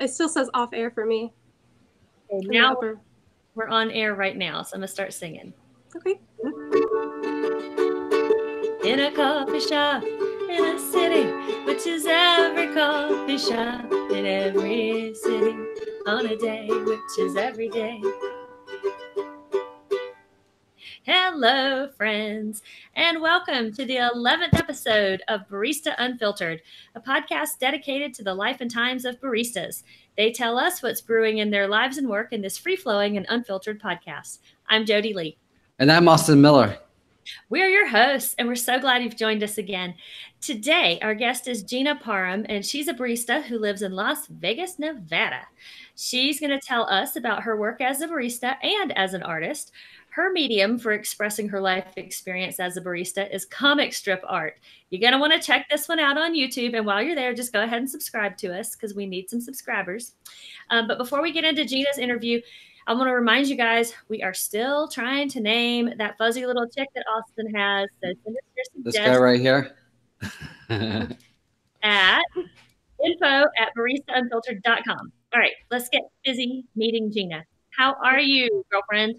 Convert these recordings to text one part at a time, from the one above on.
It still says off air for me. Okay, now we're on air right now, so I'm gonna start singing. Okay. In a coffee shop in a city, which is every coffee shop in every city, on a day, which is every day. Hello, friends, and welcome to the 11th episode of Barista Unfiltered, a podcast dedicated to the life and times of baristas. They tell us what's brewing in their lives and work in this free-flowing and unfiltered podcast. I'm Jodie Lee. And I'm Austin Miller. We're your hosts, and we're so glad you've joined us again. Today, our guest is Gina Parham, and she's a barista who lives in Las Vegas, Nevada. She's going to tell us about her work as a barista and as an artist. Her medium for expressing her life experience as a barista is comic strip art. You're going to want to check this one out on YouTube, and while you're there, just go ahead and subscribe to us because we need some subscribers. But before we get into Gina's interview, I want to remind you guys, we are still trying to name that fuzzy little chick that Austin has. So send us your suggestions. This guy right here. At info@baristaunfiltered.com. All right, let's get busy meeting Gina. How are you, girlfriend?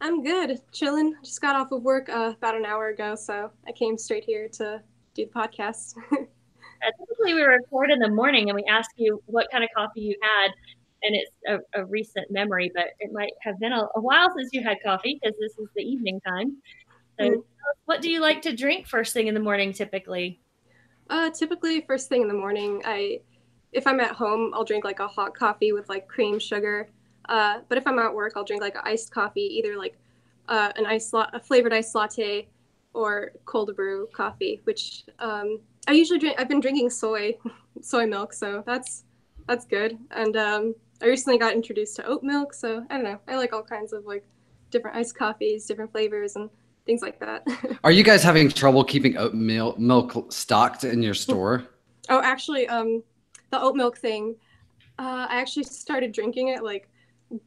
I'm good, chilling. Just got off of work about an hour ago, so I came straight here to do the podcast. Typically, we record in the morning and we ask you what kind of coffee you had, and it's a recent memory, but it might have been a while since you had coffee because this is the evening time. So what do you like to drink first thing in the morning typically? Typically, first thing in the morning, if I'm at home, I'll drink like a hot coffee with like cream sugar. But if I'm at work, I'll drink like an iced coffee, either like a flavored iced latte or cold brew coffee, which I usually drink. I've been drinking soy milk, so that's good. And I recently got introduced to oat milk, so I don't know. I like all kinds of like different iced coffees, different flavors, and things like that. Are you guys having trouble keeping oat milk stocked in your store? Oh, actually, the oat milk thing, I actually started drinking it like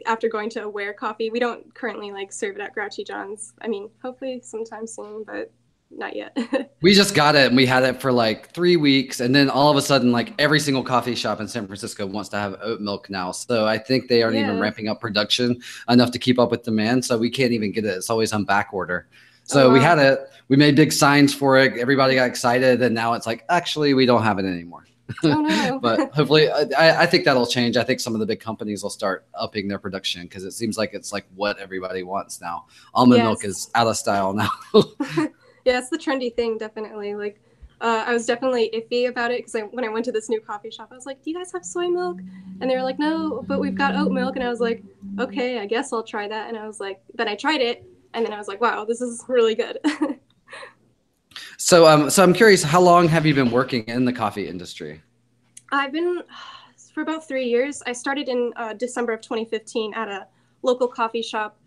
after going to Aware Coffee. We don't currently like serve it at Grouchy John's. I mean, hopefully sometime soon, but not yet. We just got it and we had it for like 3 weeks, and then all of a sudden like every single coffee shop in San Francisco wants to have oat milk now. So I think they aren't even ramping up production enough to keep up with demand, so we can't even get it. It's always on back order. So we had it, we made big signs for it, everybody got excited, and now it's like, actually we don't have it anymore. Oh, no. But hopefully I think that'll change. I think some of the big companies will start upping their production because it seems like it's like what everybody wants now. Almond milk is out of style now. Yeah, it's the trendy thing, definitely. Like, I was definitely iffy about it because when I went to this new coffee shop, I was like, do you guys have soy milk? And they were like, no, but we've got oat milk. And I was like, okay, I guess I'll try that. And I was like, then I tried it. And then I was like, wow, this is really good. So I'm curious, how long have you been working in the coffee industry? I've been for about 3 years. I started in December of 2015 at a local coffee shop.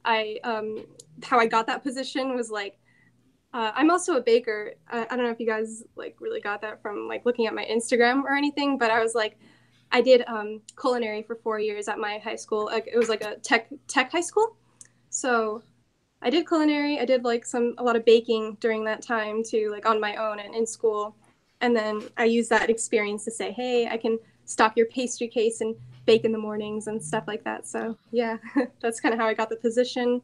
How I got that position was like, I'm also a baker. I don't know if you guys like really got that from like looking at my Instagram or anything, but I was like, I did culinary for 4 years at my high school. Like, it was like a tech high school. So I did culinary. I did like a lot of baking during that time too, like on my own and in school. And then I used that experience to say, hey, I can stock your pastry case and bake in the mornings and stuff like that. So yeah, that's kind of how I got the position.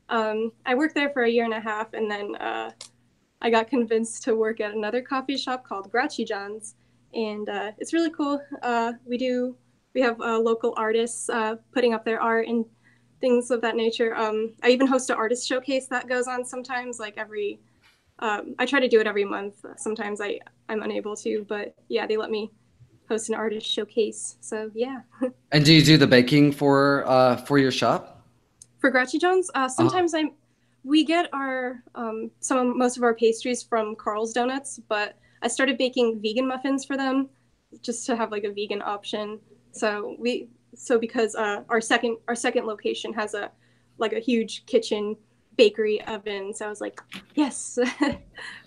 I worked there for 1.5 years, and then I got convinced to work at another coffee shop called Grouchy John's, and it's really cool. We have local artists putting up their art and things of that nature. I even host an artist showcase that goes on sometimes, like I try to do it every month. Sometimes I'm unable to, but yeah, they let me host an artist showcase. So yeah. And do you do the baking for your shop? For Grouchy John's, sometimes we get most of our pastries from Carl's Donuts, but I started baking vegan muffins for them just to have like a vegan option. So because our second location has a huge kitchen bakery oven, so I was like, yes.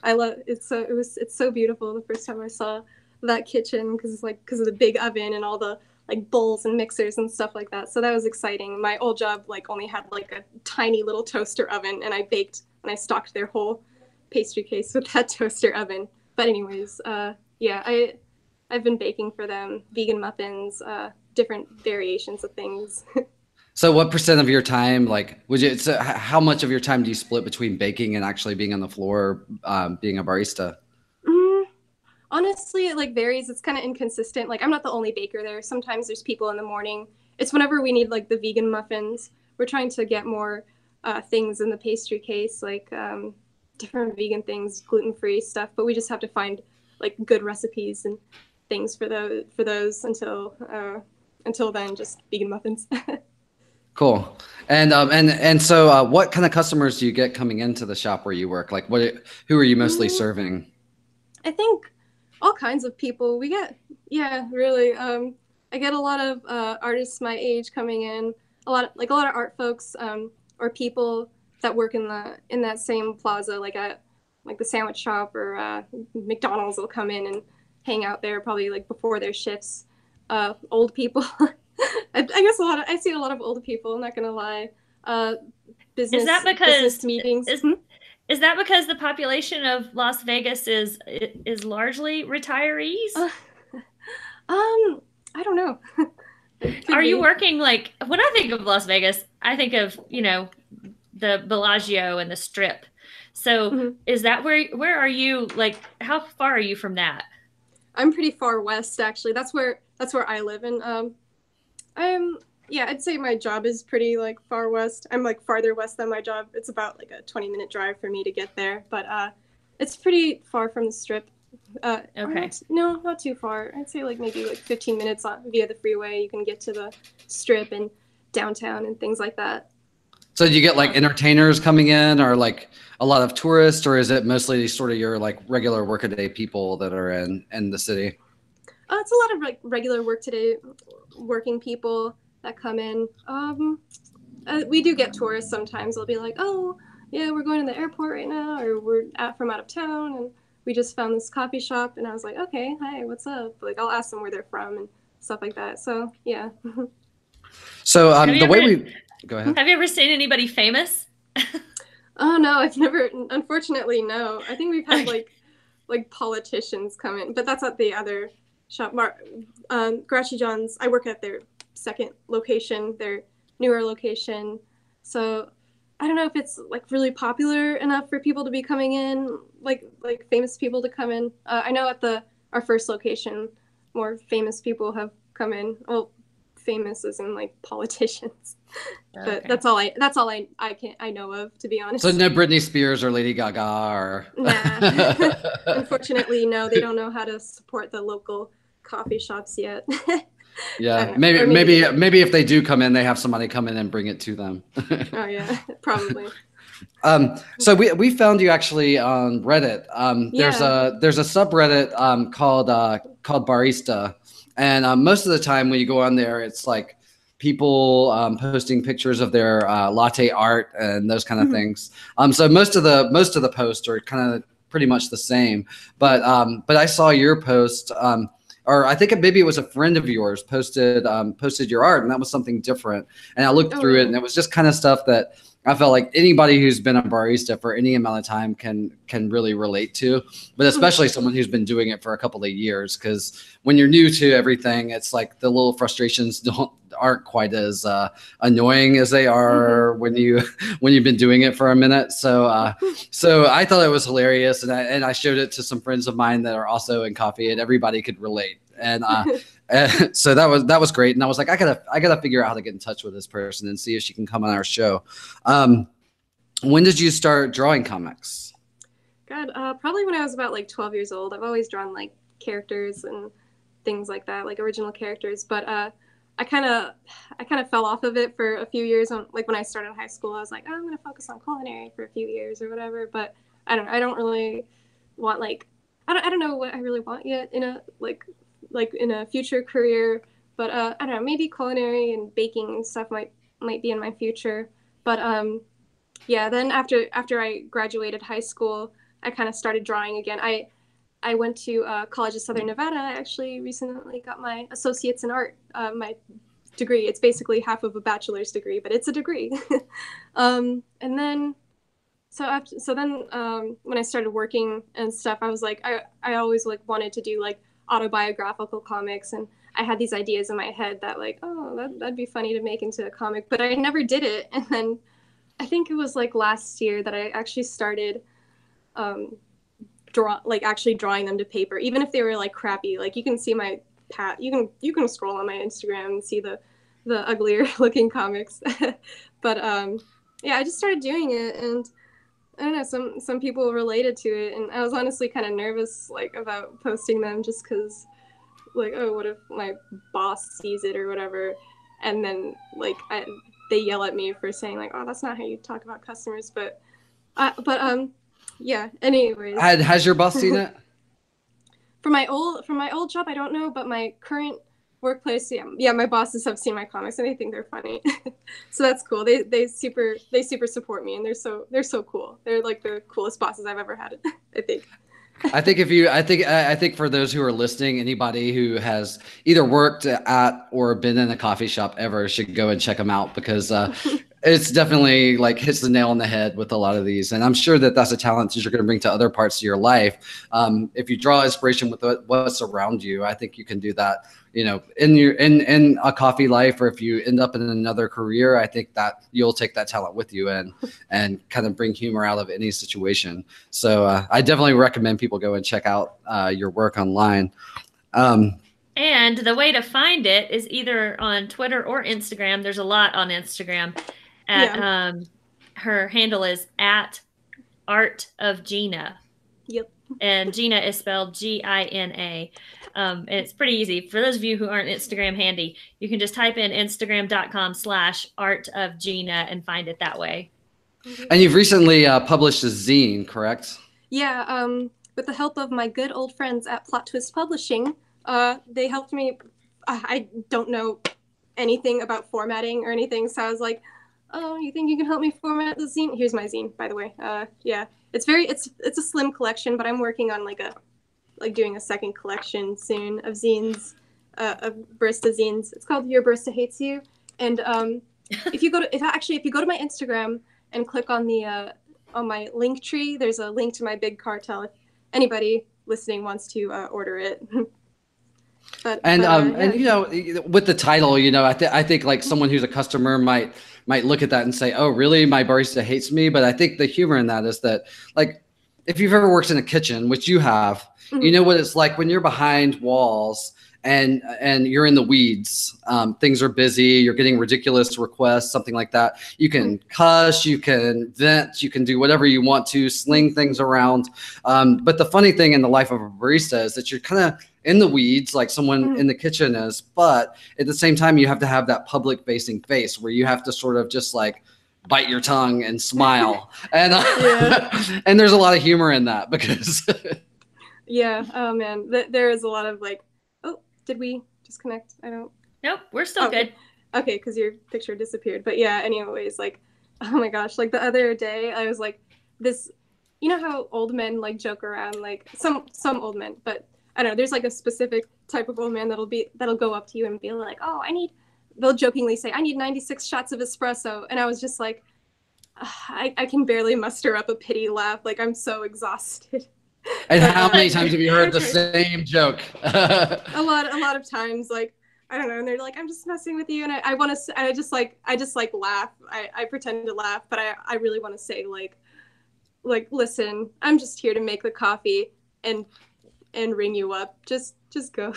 I love it. So it's so beautiful the first time I saw that kitchen because of the big oven and all the like bowls and mixers and stuff like that. So that was exciting. My old job like only had like a tiny little toaster oven, and I baked and I stocked their whole pastry case with that toaster oven. But anyways, yeah, I've been baking for them, vegan muffins, different variations of things. So what percent of your time, like, how much of your time do you split between baking and actually being on the floor, being a barista? Honestly, it like varies. It's kind of inconsistent. Like I'm not the only baker there. Sometimes there's people in the morning. It's whenever we need like the vegan muffins. We're trying to get more things in the pastry case, like different vegan things, gluten-free stuff. But we just have to find like good recipes and things for those until then, just vegan muffins. Cool. And so what kind of customers do you get coming into the shop where you work? Like who are you mostly serving? I think all kinds of people. We get, yeah, really. I get a lot of artists my age coming in. A lot of art folks or people that work in that same plaza, like at like the sandwich shop or McDonald's will come in and hang out there probably like before their shifts. Old people. I guess I see a lot of old people. I'm not gonna lie. Business meetings. Is that because the population of Las Vegas is largely retirees? I don't know. Are you working like when I think of Las Vegas, I think of, you know, the Bellagio and the Strip. So is that where are you, like how far are you from that? I'm pretty far west actually. That's where I live, and I'd say my job is pretty like far west. I'm like farther west than my job. It's about like a 20-minute drive for me to get there, but it's pretty far from the Strip. Okay. Not too far. I'd say like maybe like 15 minutes via the freeway. You can get to the Strip and downtown and things like that. So do you get like entertainers coming in, or like a lot of tourists, or is it mostly sort of your like regular workaday people that are in the city? It's a lot of like regular working people that come in. We do get tourists sometimes. They'll be like, oh yeah, we're going to the airport right now, or we're from out of town, and we just found this coffee shop. And I was like, okay, hi, what's up? Like I'll ask them where they're from and stuff like that. So yeah. So go ahead. Have you ever seen anybody famous? Oh no, I've never. Unfortunately, no. I think we've had like politicians come in, but that's at the other shop. Grouchy John's. I work at their second location, their newer location. So I don't know if it's like really popular enough for people to be coming in, like famous people to come in. I know at our first location, more famous people have come in. Well, famous as in like politicians. But that's all I know of, to be honest. So no Britney Spears or Lady Gaga or nah. Unfortunately, no, they don't know how to support the local coffee shops yet. Yeah, maybe if they do come in, they have somebody come in and bring it to them. Oh yeah, probably. So we found you actually on Reddit. There's a subreddit called Barista, and most of the time when you go on there, it's like people posting pictures of their latte art and those kind of things. So most of the posts are kind of pretty much the same. But I saw your post. Or I think maybe it was a friend of yours posted your art, and that was something different. And I looked through it, and it was just kind of stuff that I felt like anybody who's been a barista for any amount of time can really relate to, but especially someone who's been doing it for a couple of years. Because when you're new to everything, it's like the little frustrations aren't quite as annoying as they are when you've been doing it for a minute. So I thought it was hilarious, and I showed it to some friends of mine that are also in coffee, and everybody could relate. And so that was great. And I was like, I gotta figure out how to get in touch with this person and see if she can come on our show. When did you start drawing comics? God, probably when I was about like 12 years old. I've always drawn like characters and things like that, like original characters. But I kind of fell off of it for a few years. When I started high school, I was like, oh, I'm gonna focus on culinary for a few years or whatever. But I don't really want I don't know what I really want yet in a in a future career. But I don't know, maybe culinary and baking and stuff might be in my future. But yeah, then after I graduated high school, I kind of started drawing again. I went to College of Southern Nevada. I actually recently got my associate's in art, my degree. It's basically half of a bachelor's degree, but it's a degree. And then, when I started working and stuff, I was like, I always like wanted to do like autobiographical comics, and I had these ideas in my head that like, oh, that'd be funny to make into a comic, but I never did it. And then I think it was like last year that I actually started actually drawing them to paper, even if they were like crappy. Like you can see my you can scroll on my Instagram and see the uglier looking comics. But yeah, I just started doing it, and I don't know, some people related to it, and I was honestly kind of nervous like about posting them, just because like, oh, what if my boss sees it or whatever, and then like they yell at me for saying like, oh, that's not how you talk about customers. But yeah, anyways, Has your boss seen it? For my old job, I don't know, but my current workplace, yeah, my bosses have seen my comics and they think they're funny. So that's cool. They super support me, and they're so cool. They're like the coolest bosses I've ever had, I think. I think for those who are listening, anybody who has either worked at or been in a coffee shop ever should go and check them out, because it's definitely like hits the nail on the head with a lot of these. And I'm sure that that's a talent that you're going to bring to other parts of your life. If you draw inspiration with what's around you, I think you can do that, you know, in a coffee life, or if you end up in another career, I think that you'll take that talent with you and kind of bring humor out of any situation. So I definitely recommend people go and check out your work online. And the way to find it is either on Twitter or Instagram. There's a lot on Instagram. Her handle is @ArtOfGina. Yep. And Gina is spelled Gina. It's pretty easy. For those of you who aren't Instagram handy, you can just type in instagram.com/artofgina and find it that way. And you've recently published a zine, correct? Yeah. With the help of my good old friends at Plot Twist Publishing, they helped me. I don't know anything about formatting or anything, so I was like, oh, you think you can help me format the zine? Here's my zine, by the way. Yeah, it's a slim collection, but I'm working on doing a second collection soon of zines, of barista zines. It's called Your Barista Hates You. And if you go to my Instagram and click on my link tree, there's a link to my big cartel if anybody listening wants to order it. And you know, with the title, you know, I think like someone who's a customer might look at that and say, oh, really? My barista hates me. But I think the humor in that is that, like, if you've ever worked in a kitchen, which you have, mm-hmm. you know what it's like when you're behind walls and you're in the weeds. Things are busy. You're getting ridiculous requests, something like that. You can cuss, you can vent, you can do whatever you want to, sling things around. But the funny thing in the life of a barista is that you're kind of in the weeds, like someone in the kitchen is, but at the same time, you have to have that public facing face where you have to sort of just like bite your tongue and smile. And and there's a lot of humor in that, because yeah, oh man, there is a lot of like, oh, did we disconnect? Nope, we're still good. Okay, because your picture disappeared. But yeah, anyways, like, oh my gosh, like the other day I was like, this, you know how old men like joke around, like some old men, but I don't know, there's like a specific type of old man that'll go up to you and be like, oh, they'll jokingly say, I need 96 shots of espresso. And I was just like, I can barely muster up a pity laugh. Like, I'm so exhausted. And how many times have you heard the same joke? A lot of times, like, I don't know. And they're like, I'm just messing with you. And I just laugh. I pretend to laugh, but I really want to say like, listen, I'm just here to make the coffee and ring you up. Just go.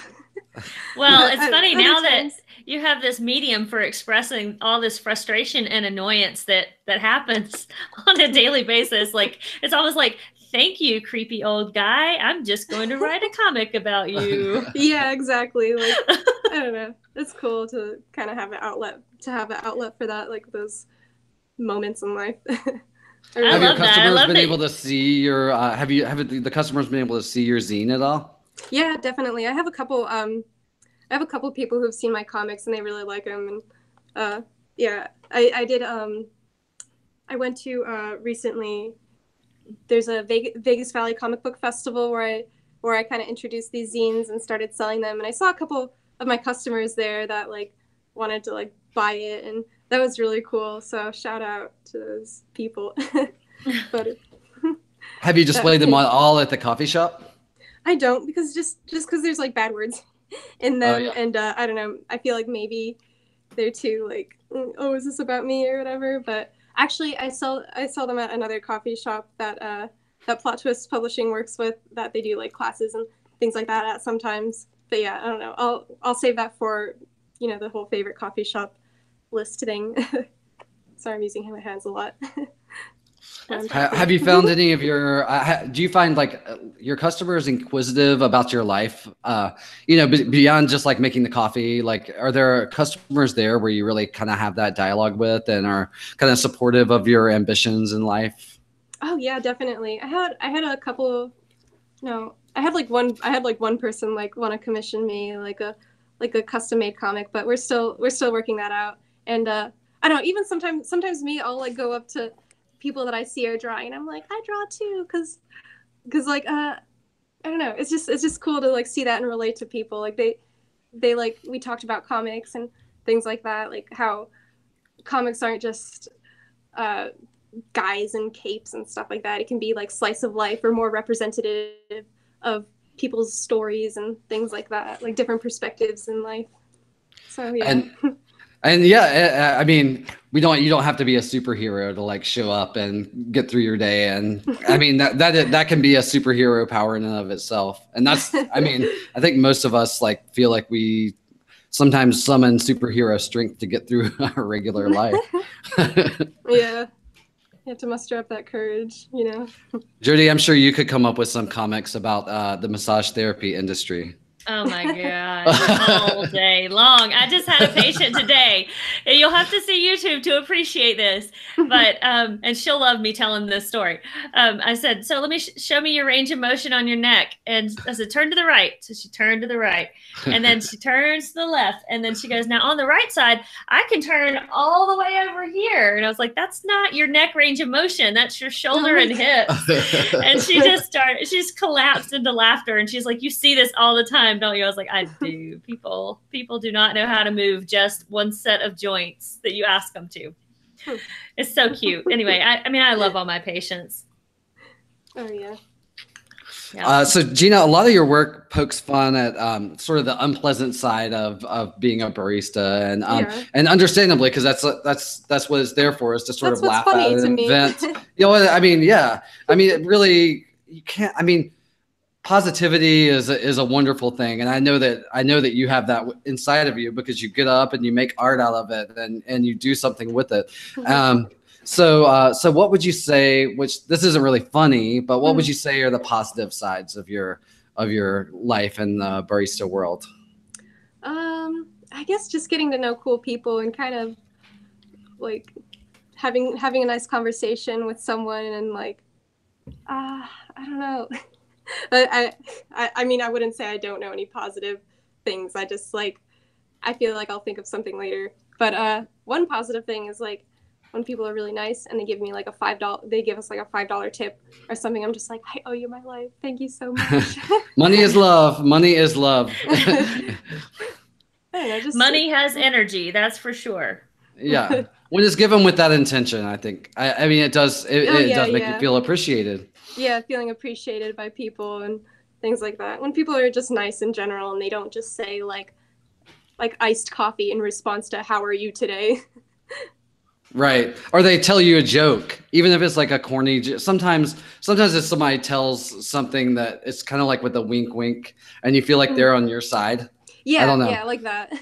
Well, it's funny now that you have this medium for expressing all this frustration and annoyance that happens on a daily basis. Like, it's almost like, thank you, creepy old guy. I'm just going to write a comic about you. Yeah, exactly. Like, I don't know. It's cool to kind of have an outlet for that, like those moments in life. Have your customers been able to see your? Have the customers been able to see your zine at all? Yeah, definitely. I have a couple people who've seen my comics and they really like them. And yeah, I did. I went to recently. There's a Vegas Valley Comic Book Festival where I kind of introduced these zines and started selling them. And I saw a couple of my customers there that like wanted to like buy it, and that was really cool. So shout out to those people. But have you displayed them all at the coffee shop? I don't, because just because there's like bad words in them, and I don't know. I feel like maybe they're too like, oh, is this about me or whatever? But actually, I saw them at another coffee shop that that Plot Twist Publishing works with. That they do like classes and things like that at sometimes. But yeah, I don't know. I'll save that for the whole favorite coffee shop list thing. Sorry, I'm using my hands a lot. Have you found any of your, do you find like your customers inquisitive about your life? Beyond just like making the coffee, like are there customers there where you really kind of have that dialogue with and are kind of supportive of your ambitions in life? Oh yeah, definitely. I had a couple, I had like one person like want to commission me like a custom made comic, but we're still working that out. And I don't know, even sometimes me, I'll like go up to people that I see are drawing and I'm like, I draw too, because like I don't know, it's just cool to like see that and relate to people. Like they like, we talked about comics and things like that, like how comics aren't just guys in capes and stuff like that. It can be like slice of life or more representative of people's stories and things like that, like different perspectives in life. So yeah. And yeah, I mean, you don't have to be a superhero to like show up and get through your day. And I mean, that can be a superhero power in and of itself. And that's, I mean, I think most of us like feel like we sometimes summon superhero strength to get through our regular life. Yeah. You have to muster up that courage, Jodie, I'm sure you could come up with some comics about the massage therapy industry. Oh my gosh, all day long. I just had a patient today, and you'll have to see YouTube to appreciate this. But and she'll love me telling this story. I said, so let me show me your range of motion on your neck, and I said, turn to the right. So she turned to the right, and then she turns to the left, and then she goes, now on the right side, I can turn all the way over here. And I was like, that's not your neck range of motion. That's your shoulder and hips. And she's collapsed into laughter, and she's like, you see this all the time, don't you? I was like, I do. People do not know how to move just one set of joints that you ask them to. It's so cute. Anyway, I mean, I love all my patients. Oh yeah. So Gina, a lot of your work pokes fun at sort of the unpleasant side of being a barista, and understandably, because that's what it's there for, is to sort of laugh at and vent. I mean, yeah. I mean, it really, you can't. I mean, positivity is a wonderful thing, and I know that you have that inside of you because you get up and you make art out of it and you do something with it. So what would you say, which this isn't really funny, but what would you say are the positive sides of your life in the barista world? I guess just getting to know cool people and kind of like having a nice conversation with someone, and like I don't know. I mean, I wouldn't say I don't know any positive things. I just like, I feel like I'll think of something later. But one positive thing is like when people are really nice and they give me like they give us like a $5 tip or something. I'm just like, I owe you my life. Thank you so much. Money is love. Money is love. I don't know, money has energy. That's for sure. Yeah. When it's given with that intention, I think, I mean, it does make you feel appreciated. Yeah, feeling appreciated by people and things like that. When people are just nice in general and they don't just say like iced coffee in response to how are you today? Right. Or they tell you a joke, even if it's like a corny joke. Sometimes if somebody tells something that it's kind of like with a wink wink and you feel like they're on your side. Yeah, I don't know. Yeah, like that.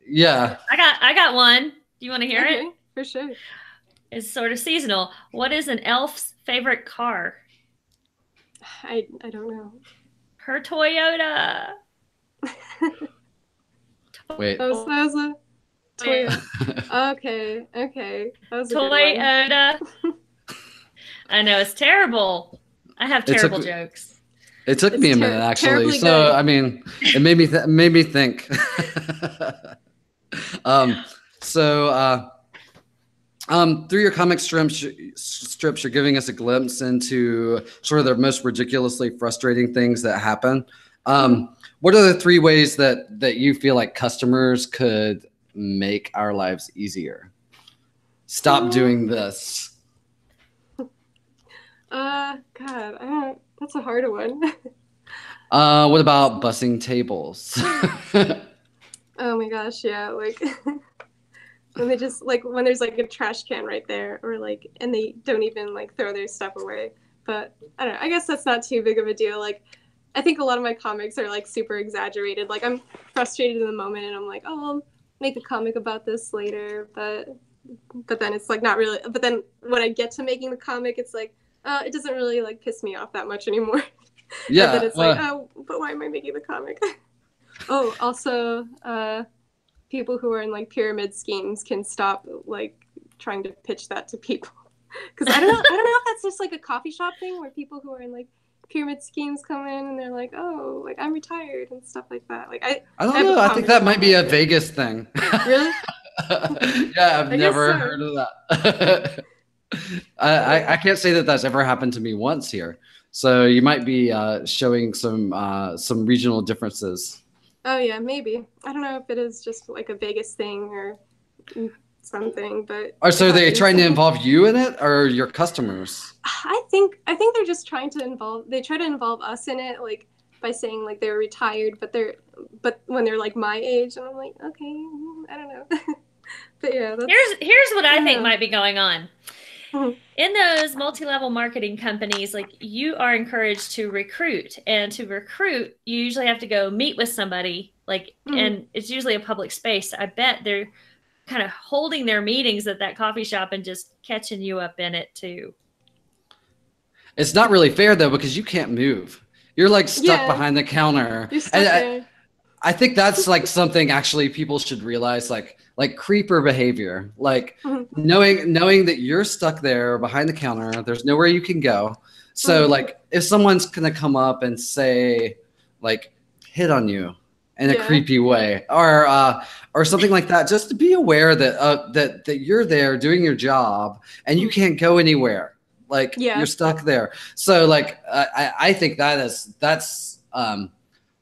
Yeah. I got one. Do you want to hear it? For sure. It's sort of seasonal. What is an elf's favorite car? I don't know. Her Toyota. Wait. That was a Toyota. Okay. That was a Toyota. I know, it's terrible. I have terrible jokes. It took me a minute, actually. So good. I mean, it made me think. Through your comic strips, you're giving us a glimpse into sort of the most ridiculously frustrating things that happen. What are the 3 ways that you feel like customers could make our lives easier? Stop doing this. God, that's a hard one. What about bussing tables? Oh my gosh, yeah, like when they just like when there's like a trash can right there, or like and they don't even like throw their stuff away. But I don't know. I guess that's not too big of a deal. Like I think a lot of my comics are like super exaggerated. Like I'm frustrated in the moment and I'm like, oh, I'll make a comic about this later, but then it's like not really. But then when I get to making the comic, it's like it doesn't really like piss me off that much anymore. Yeah. And then it's like, oh, but why am I making the comic? Oh, also, people who are in like pyramid schemes can stop like trying to pitch that to people, because I don't know if that's just like a coffee shop thing where people who are in like pyramid schemes come in and they're like, oh, like I'm retired and stuff like that. Like I don't know. I think that might be a Vegas thing. Really? Yeah, I've never heard of that. I can't say that that's ever happened to me once here. So you might be showing some regional differences. Oh yeah, maybe. I don't know if it is just like a Vegas thing or something, but. Or so they trying to involve you in it, or your customers? I think they're just trying to involve. They try to involve us in it, like by saying like they're retired, but when they're like my age, and I'm like, okay, I don't know. But yeah, here's what I think might be going on. In those multi-level marketing companies, like you are encouraged to recruit, and to recruit, you usually have to go meet with somebody, like, and it's usually a public space. I bet they're kind of holding their meetings at that coffee shop and just catching you up in it too. It's not really fair though, because you can't move. You're like stuck behind the counter. You're stuck there. I think that's like something actually people should realize, like creeper behavior, like knowing that you're stuck there behind the counter, there's nowhere you can go. So like if someone's gonna come up and say like hit on you in a creepy way, or something like that, just to be aware that that you're there doing your job and you can't go anywhere. Like you're stuck there. So like I think that's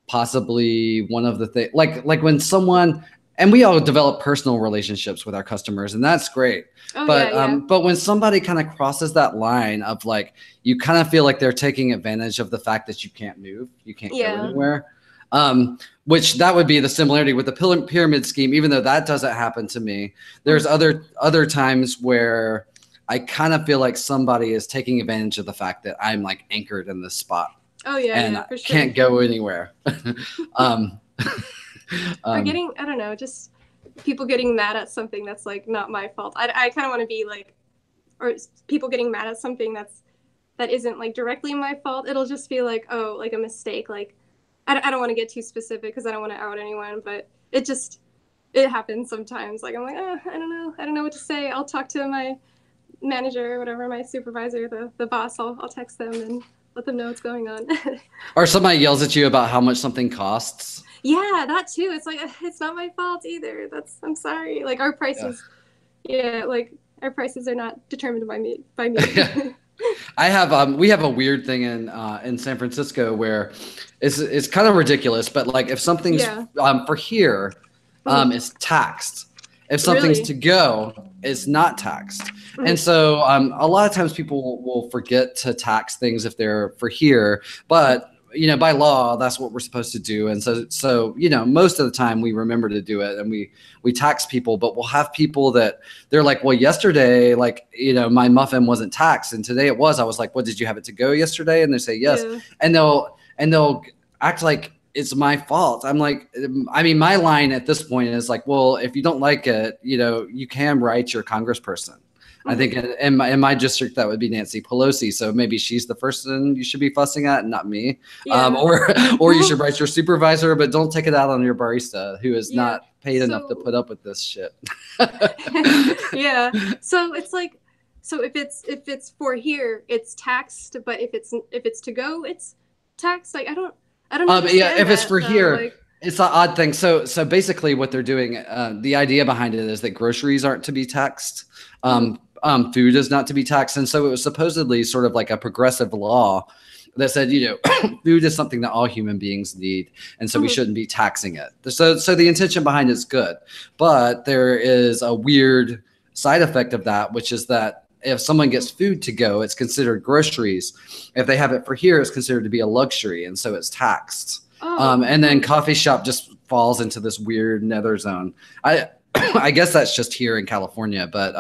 possibly one of the things, like when someone, and we all develop personal relationships with our customers, and that's great. But when somebody kind of crosses that line of like, you kind of feel like they're taking advantage of the fact that you can't move, you can't go anywhere. Which that would be the similarity with the pyramid scheme, even though that doesn't happen to me. There's other times where I kind of feel like somebody is taking advantage of the fact that I'm like anchored in this spot. Oh yeah, and for sure. Can't go anywhere. Or getting, I don't know, just people getting mad at something that's like not my fault. I kind of want to be like, or people getting mad at something that isn't like directly my fault. It'll just be like, oh, like a mistake. Like I don't want to get too specific because I don't want to out anyone, but it happens sometimes. Like I'm like, oh, I don't know what to say. I'll talk to my manager or whatever, my supervisor, the boss. I'll text them and let them know what's going on. Or somebody yells at you about how much something costs. Yeah, that too. It's like, it's not my fault either. I'm sorry. Like our prices, like our prices are not determined by me. We have a weird thing in San Francisco where it's kind of ridiculous, but like if something's for here, it's taxed. If something's to go, it's not taxed. And so a lot of times people will forget to tax things if they're for here, but by law, that's what we're supposed to do. And so most of the time we remember to do it, and we tax people, but we'll have people that they're like, well, yesterday, like, my muffin wasn't taxed, and today it was. I was like, what, did you have it to go yesterday? And they say yes. And they'll act like it's my fault. I'm like, I mean, my line at this point is like, well, if you don't like it, you can write your congressperson. I think in my district, that would be Nancy Pelosi. So maybe she's the person you should be fussing at and not me. Or you should write your supervisor, but don't take it out on your barista who is not paid enough to put up with this shit. So it's like, so if it's for here, it's taxed, but if it's to go, it's taxed. Like I don't know. If it's for here, it's an odd thing. So basically what they're doing, the idea behind it is that groceries aren't to be taxed. Food is not to be taxed. And so it was supposedly sort of like a progressive law that said, food is something that all human beings need. And so we shouldn't be taxing it. So the intention behind it is good, but there is a weird side effect of that, which is that if someone gets food to go, it's considered groceries. If they have it for here, it's considered to be a luxury, and so it's taxed. And then coffee shop just falls into this weird nether zone. I guess that's just here in California, but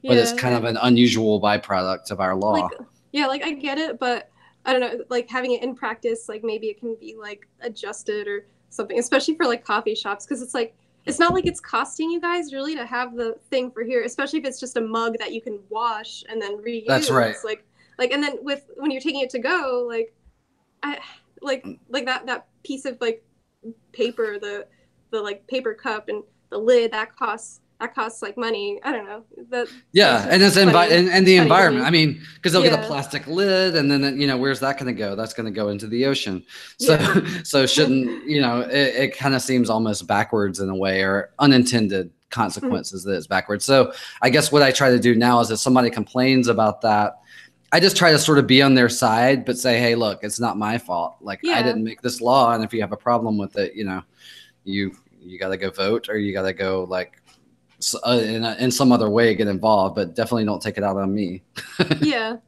it's kind of an unusual byproduct of our law. Like I get it, but I don't know, like having it in practice, like maybe it can be like adjusted or something, especially for like coffee shops, because it's like, it's not like it's costing you guys really to have the thing for here, especially if it's just a mug that you can wash and then reuse. That's right. Like, and then when you're taking it to go, like that piece of like paper, the like paper cup and the lid, that costs like money. I don't know. And it's and the environment. I mean, because they'll get a plastic lid, and then where's that going to go? That's going to go into the ocean. So shouldn't it kind of seems almost backwards in a way, or unintended consequences that it's backwards. So I guess what I try to do now is if somebody complains about that, I just try to sort of be on their side, but say, hey, look, it's not my fault. Like I didn't make this law, and if you have a problem with it, you got to go vote, or you got to go like in some other way get involved, but definitely don't take it out on me. I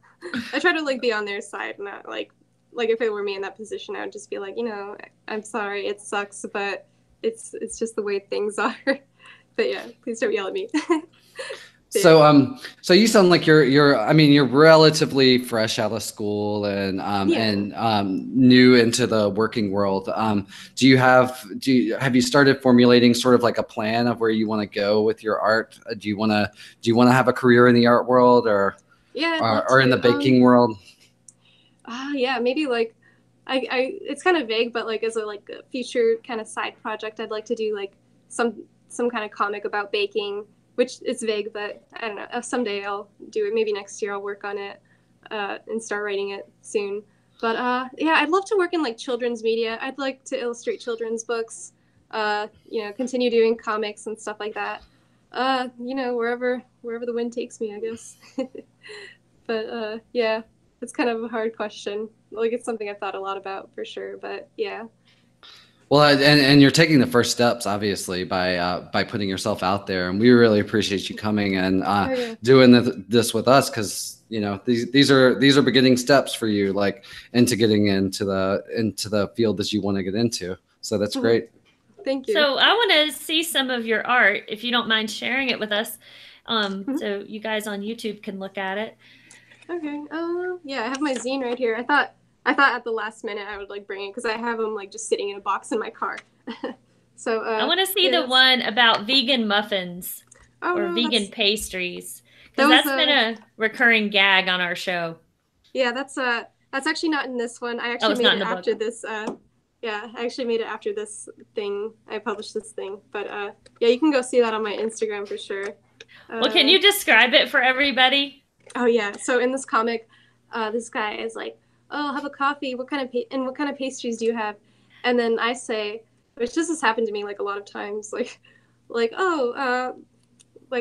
try to like be on their side, not like if it were me in that position, I would just be like, I'm sorry, it sucks, but it's just the way things are. But yeah, please don't yell at me. So you sound like you're relatively fresh out of school and new into the working world. Have you started formulating sort of like a plan of where you want to go with your art? Do you want to have a career in the art world or in the baking world? Maybe like I it's kind of vague, but like as a future kind of side project, I'd like to do like some kind of comic about baking, which is vague, but I don't know. Someday I'll do it. Maybe next year I'll work on it and start writing it soon. But I'd love to work in like children's media. I'd like to illustrate children's books, continue doing comics and stuff like that. Wherever the wind takes me, I guess. But it's kind of a hard question. Like it's something I've thought a lot about for sure, but yeah. Well, and you're taking the first steps, obviously, by putting yourself out there, and we really appreciate you coming and doing this with us, because these are beginning steps for you, like into getting into the field that you want to get into. So that's great. Thank you. So I want to see some of your art, if you don't mind sharing it with us, so you guys on YouTube can look at it. Okay. I have my zine right here. I thought at the last minute I would like bring it because I have them like just sitting in a box in my car. So I want to see the one about vegan muffins or vegan pastries, because that's been a recurring gag on our show. Yeah, that's actually not in this one. I actually made it after this. I actually made it after this thing. I published this thing, but you can go see that on my Instagram for sure. Well, can you describe it for everybody? Oh yeah. So in this comic, this guy is like, "Oh, have a coffee. What kind of pastries do you have?" And then I say, which this has happened to me like a lot of times, like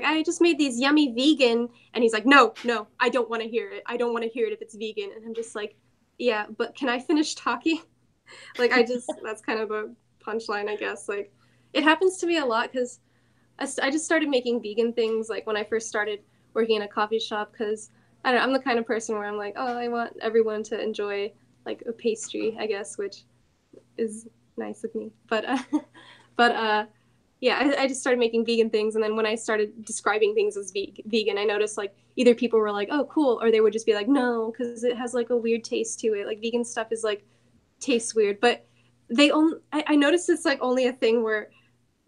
I just made these yummy vegan, and he's like, no, I don't want to hear it. I don't want to hear it if it's vegan. And I'm just like, yeah, but can I finish talking? That's kind of a punchline, I guess. Like, it happens to me a lot because I just started making vegan things like when I first started working in a coffee shop, because I don't know, I'm the kind of person where I'm like, oh, I want everyone to enjoy like a pastry, I guess, which is nice of me. But I just started making vegan things, and then when I started describing things as vegan, I noticed like either people were like, oh, cool, or they would just be like, no, because it has like a weird taste to it. Like vegan stuff is like tastes weird, but I noticed it's like only a thing where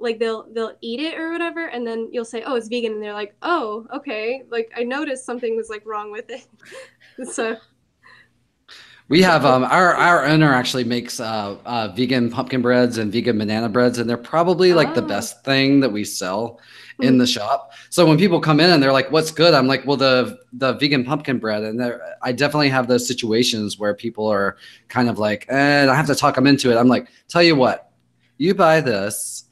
like they'll eat it or whatever, and then you'll say, oh, it's vegan, and they're like, oh, okay, like I noticed something was like wrong with it. So we have our owner actually makes vegan pumpkin breads and vegan banana breads, and they're probably like the best thing that we sell in the shop. So when people come in and they're like, what's good? I'm like, well, the vegan pumpkin bread. And I definitely have those situations where people are kind of like, I have to talk them into it. I'm like, tell you what, you buy this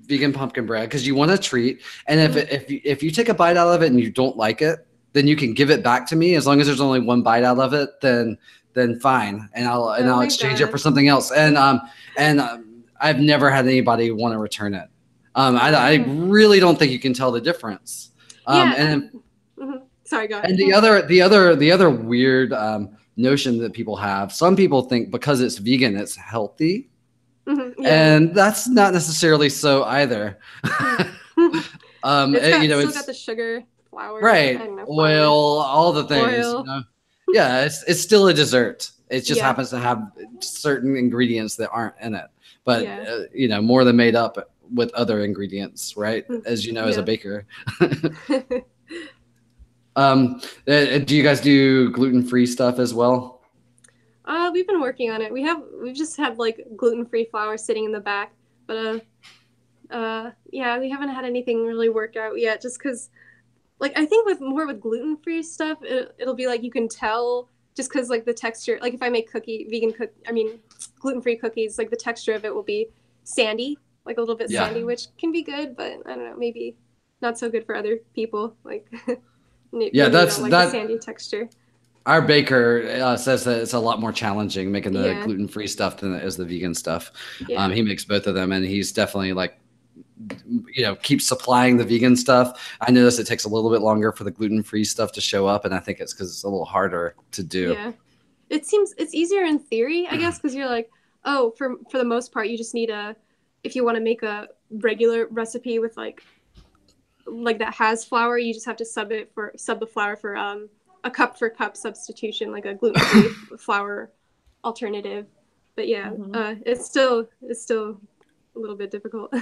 vegan pumpkin bread because you want a treat, and if you take a bite out of it and you don't like it, then you can give it back to me. As long as there's only one bite out of it, then fine, and I'll exchange it for something else. And I've never had anybody want to return it. I really don't think you can tell the difference. Sorry, go ahead. And the other weird notion that people have, some people think because it's vegan, it's healthy. Mm-hmm, and that's not necessarily so either. It's got the sugar, flour, right? Flour. Oil, all the things. Oil. Yeah, it's still a dessert. It just happens to have certain ingredients that aren't in it, but more than made up with other ingredients, right? As you know, as a baker. Do you guys do gluten-free stuff as well? We've been working on it. We've just had like gluten-free flour sitting in the back, but we haven't had anything really work out yet. Just because, like, I think with gluten-free stuff, it'll be like you can tell just because like the texture. Like if I make gluten-free cookies, like the texture of it will be sandy, like a little bit sandy, which can be good, but I don't know, maybe not so good for other people. Like, that's the sandy texture. Our baker says that it's a lot more challenging making the gluten-free stuff than it is the vegan stuff. He makes both of them, and he's definitely like, keeps supplying the vegan stuff. I notice it takes a little bit longer for the gluten-free stuff to show up, and I think it's because it's a little harder to do. Yeah, it seems it's easier in theory, I guess, because you're like, oh, for the most part, you just need if you want to make a regular recipe with like that has flour, you just have to sub the flour for a cup for cup substitution, like a gluten-free flour alternative. But it's still a little bit difficult.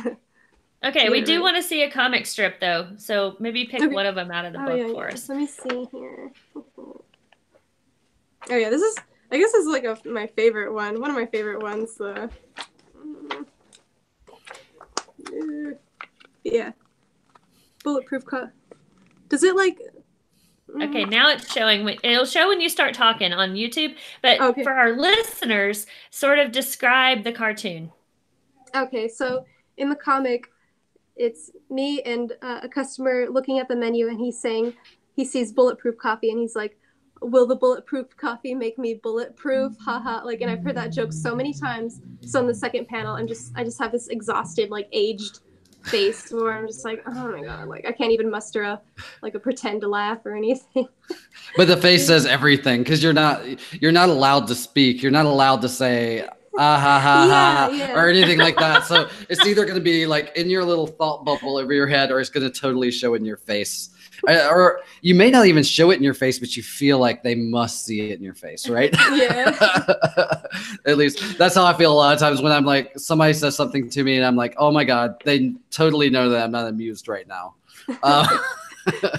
Okay, we do want to see a comic strip though, so maybe pick one of them out of the book for us. Let me see here. Oh yeah, this is like my favorite one. One of my favorite ones. Bulletproof cup. Does it like? Okay, now it's showing. It'll show when you start talking on YouTube, but for our listeners, sort of describe the cartoon. Okay, so in the comic, it's me and a customer looking at the menu, and he's saying he sees bulletproof coffee, and he's like, "Will the bulletproof coffee make me bulletproof?" Haha! Like, and I've heard that joke so many times. So in the second panel, I just have this exhausted, like aged face where I'm just like, oh my god, like I can't even muster a pretend to laugh or anything. But the face says everything, because you're not allowed to speak. You're not allowed to say or anything like that. So it's either going to be like in your little thought bubble over your head, or it's going to totally show in your face. Or you may not even show it in your face, but you feel like they must see it in your face, right? Yeah. At least that's how I feel a lot of times when I'm like, somebody says something to me and I'm like, oh my God, they totally know that I'm not amused right now.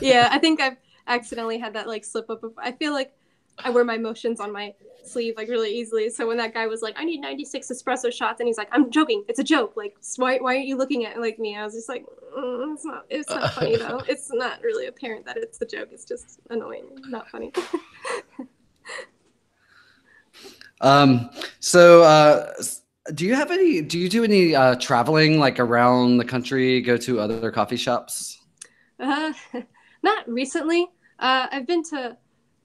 Yeah, I think I've accidentally had that like slip up. I feel like I wear my emotions on my sleeve like really easily. So when that guy was like, I need 96 espresso shots, and he's like, I'm joking, it's a joke. Like, why aren't you looking at like me? I was just like, it's not funny though. It's not really apparent that it's a joke. It's just annoying, not funny. Do you do any traveling like around the country, go to other coffee shops? Not recently. I've been to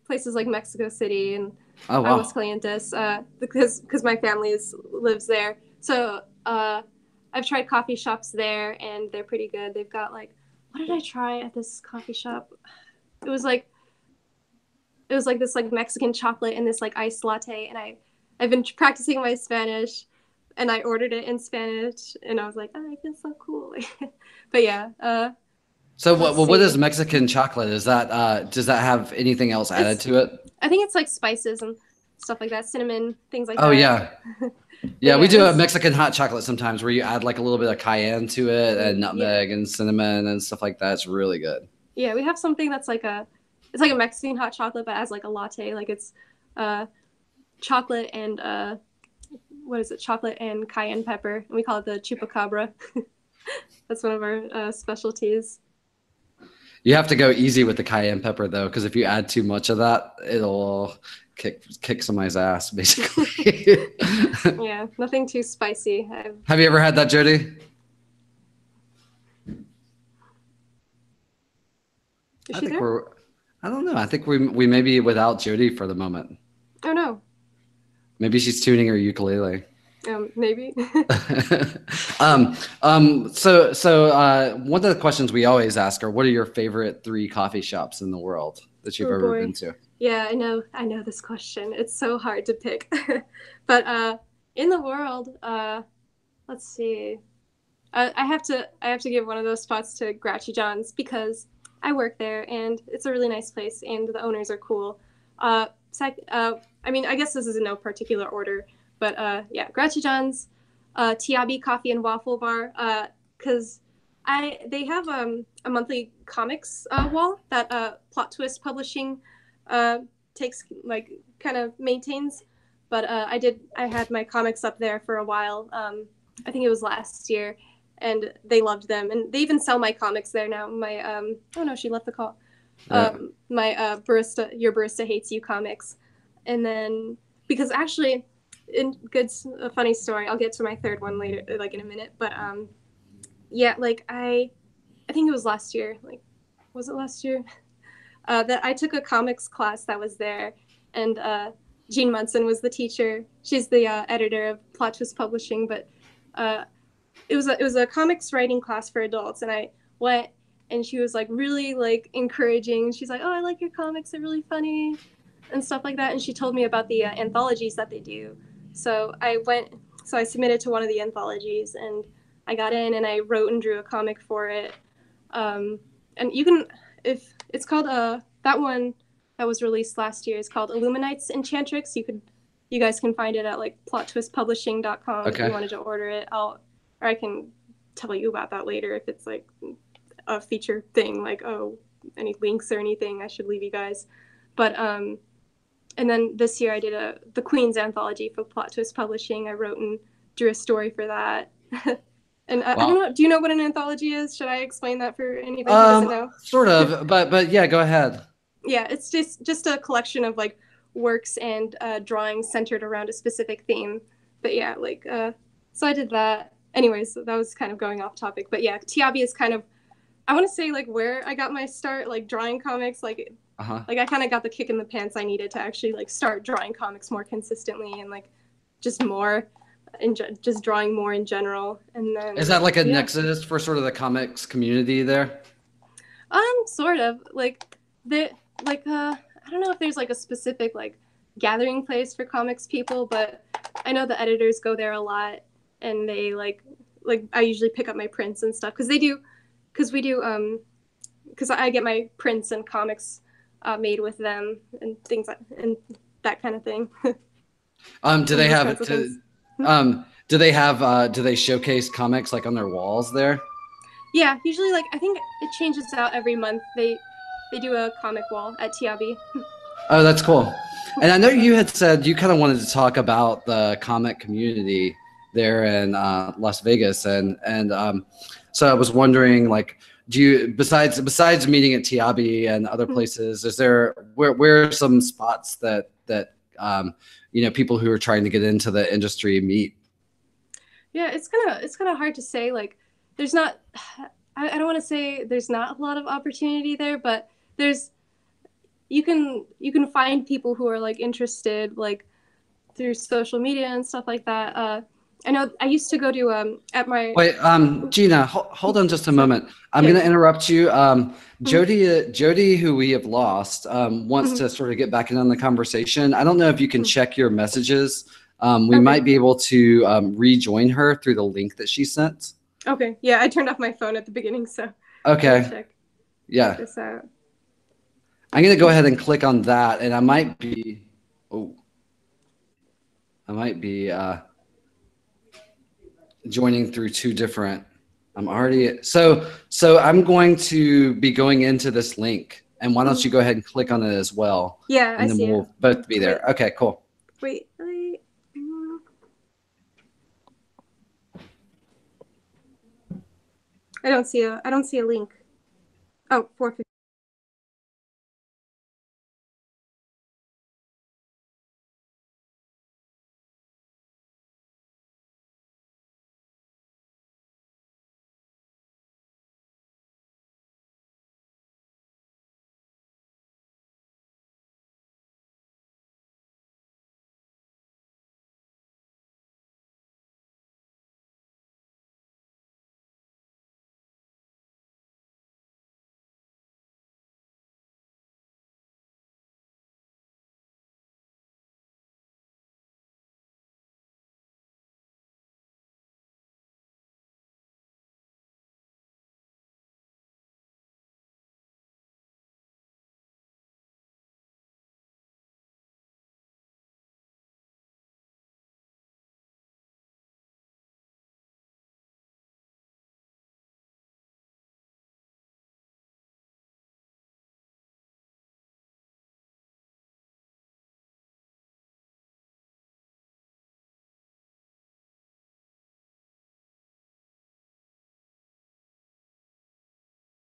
places like Mexico City and Aguascalientes because my family lives there. So I've tried coffee shops there, and they're pretty good. They've got like, what did I try at this coffee shop? It was like this like Mexican chocolate and this like iced latte, and I've been practicing my Spanish, and I ordered it in Spanish, and I was like, oh, I feel so cool. But yeah. So what is Mexican chocolate? Is that does that have anything else added to it? I think it's like spices and stuff like that, cinnamon, things like that. Oh yeah. Yeah, we do a Mexican hot chocolate sometimes where you add like a little bit of cayenne to it and nutmeg and cinnamon and stuff like that. It's really good. Yeah, we have something that's like it's like a Mexican hot chocolate, but as like a latte. Like it's chocolate and what is it? Chocolate and cayenne pepper, and we call it the chupacabra. That's one of our specialties. You have to go easy with the cayenne pepper though, because if you add too much of that, it'll kick somebody's ass, basically. Yeah, nothing too spicy. Have you ever had that, Jodie? Is she there? I don't know. I think we may be without Jodie for the moment. Oh no. Maybe she's tuning her ukulele. Maybe. So one of the questions we always ask are, what are your favorite 3 coffee shops in the world that you've ever been to? Yeah, I know this question. It's so hard to pick. But in the world, let's see. I have to give one of those spots to Grouchy John's because I work there and it's a really nice place and the owners are cool. I mean, I guess this is in no particular order, but yeah, Grouchy John's, Tiabi Coffee and Waffle Bar, because they have a monthly comics wall that Plot Twist Publishing takes, like, kind of maintains. But I had my comics up there for a while. I think it was last year, and they loved them, and they even sell my comics there now. My oh no, she left the call. My Barista, Your Barista Hates You comics, and then because actually, a funny story. I'll get to my third one later, like in a minute. But yeah, like I think it was last year. Like, was it last year? That I took a comics class that was there, and Jean Munson was the teacher. She's the editor of Plot Twist Publishing, but it was a comics writing class for adults, and I went, and she was like really like encouraging. She's like, "Oh, I like your comics; they're really funny," and stuff like that. And she told me about the anthologies that they do. So I submitted to one of the anthologies, and I got in, and I wrote and drew a comic for it. And you can, if it's called that one that was released last year is called Illuminates Enchantrix. You guys can find it at like plottwistpublishing.com if you wanted to order it. Or I can tell you about that later if it's like a feature thing, like, oh, any links or anything I should leave you guys. But and then this year I did the Queen's anthology for Plot Twist Publishing. I wrote and drew a story for that. And I don't know, do you know what an anthology is? Should I explain that for anybody who doesn't know? Sort of, but yeah, go ahead. Yeah, it's just a collection of like works and drawings centered around a specific theme. But yeah, like so I did that. Anyways, that was kind of going off topic. But yeah, Tiabi is kind of, I want to say like where I got my start, like drawing comics, like like I kind of got the kick in the pants I needed to actually like start drawing comics more consistently and like just more. Just drawing more in general. And then is that like a nexus for sort of the comics community there? Sort of like I don't know if there's like a specific like gathering place for comics people, but I know the editors go there a lot, and they like I usually pick up my prints and stuff because I get my prints and comics made with them and things like, and that kind of thing. Do they have do they showcase comics like on their walls there? Yeah, usually like I think it changes out every month. They do a comic wall at Tiabi. Oh, that's cool. And I know you had said you kind of wanted to talk about the comic community there in Las Vegas, and so I was wondering, like, do you besides meeting at Tiabi and other places, is there where are some spots that you know, people who are trying to get into the industry meet? Yeah, it's kind of hard to say. Like, there's not. I don't want to say there's not a lot of opportunity there, but you can find people who are like interested, like through social media and stuff like that. I know I used to go to at my wait, Gina, hold on just a moment. I'm going to interrupt you. Jodie, who we have lost, wants to sort of get back in on the conversation. I don't know if you can check your messages. We might be able to rejoin her through the link that she sent. Okay. Yeah, I turned off my phone at the beginning, so. Okay. Check this out. I'm going to go ahead and click on that, and I might be joining through two different. I'm already so I'm going to be going into this link, and why don't you go ahead and click on it as well? Yeah, and then we'll both be there. Okay, cool. Wait. I don't see a link. Oh, 4:15.